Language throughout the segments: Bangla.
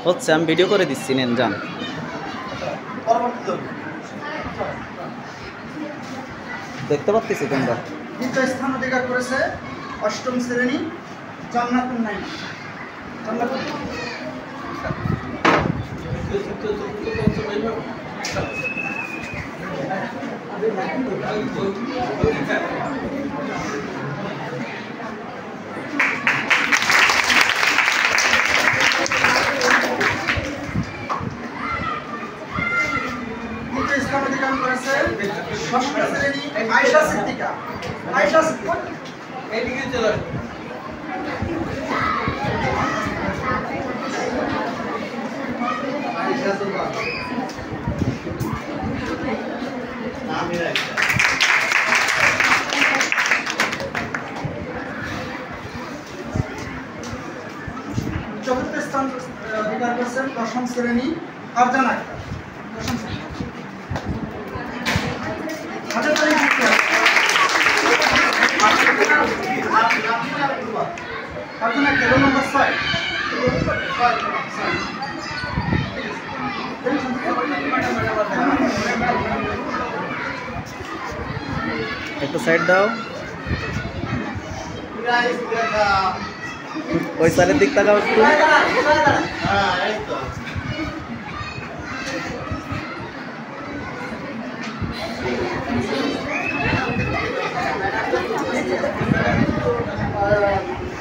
হচ্ছে, আমি ভিডিও করে দিচ্ছি, নেন যান। দেখতে পাচ্ছি তোমরা। দ্বিতীয় স্থান অধিকার করেছে অষ্টম শ্রেণী জান্নাতুন নাইম। দ্বিতীয় স্থান অধিকার করেছে ষষ্ঠ শ্রেণী আয়েশা সিদ্দিকা। আয়েশা সিদ্দিকা এইদিকে চলে আসো। আয়েশা সিদ্দিকা নামই রাখা। চতুর্থ স্থান অধিকার করেছেন দশম শ্রেণী আরজান আক্তার। দশম শ্রেণী হাজার তারিখ আরজান আক্তার রোল নম্বর 6। একটু সাইড দাও, ওই সাইডের দিক তাকাও একটু।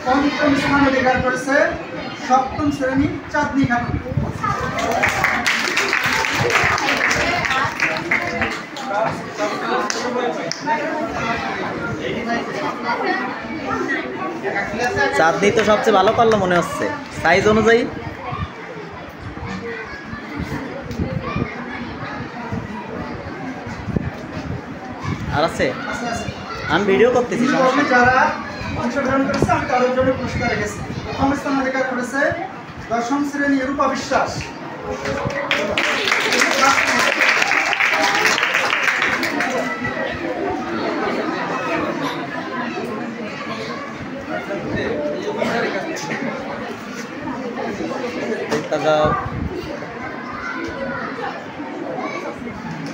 পঞ্চম স্থান অধিকার করেছে সপ্তম শ্রেণী চাঁদনি খাতুন। চাঁদনি তো সবচেয়ে ভালো পারলো মনে হচ্ছে সাইজ অনুযায়ী। আর আছে, আমি ভিডিও করতেছি। যারা অংশগ্রহণ করেছে আমি তাদের জন্য পুরস্কার রেখেছি। প্রথম স্থান অধিকার করেছে দশম শ্রেণী রূপা বিশ্বাস।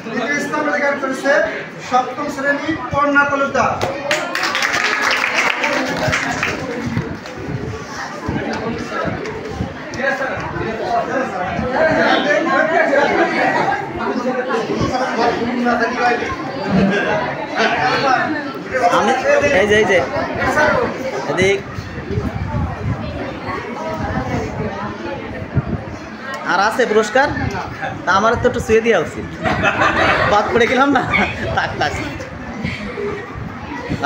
দ্বিতীয় স্থান অধিকার করেছে সপ্তম শ্রেণী পর্ণা তালুকদার। আমি এই যে এদিক আর আছে পুরস্কার, তা আমার তো একটু শুয়ে দেওয়া উচিত, বাদ পড়ে গেলাম না।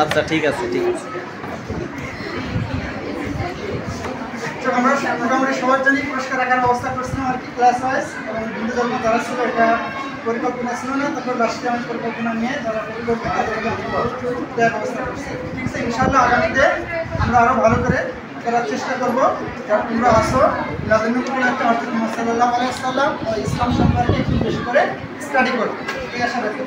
আচ্ছা ঠিক আছে ঠিক আছে। আমরা মোটামুটি সবার জন্য পুরস্কার রাখার ব্যবস্থা করছিলাম আর কি, ক্লাস ওয়াইজ এবং হিন্দু ধর্ম যারা ছিল এটা পরিকল্পনা ছিল না, তখন লাস্টে আমি পরিকল্পনা নিয়ে যারা পরিকল্পনা দেওয়ার ব্যবস্থা করছি। ঠিক আছে, ইনশাআল্লাহ আগামীতে আমরা আরও ভালো করে করার চেষ্টা করবো। কারণ তোমরা আসো সাল্লাল্লাহু আলাইহি ওয়াসাল্লাম ও ইসলাম সম্পর্কে একটু বেশি করে স্টাডি করো, এই আশা রাখতে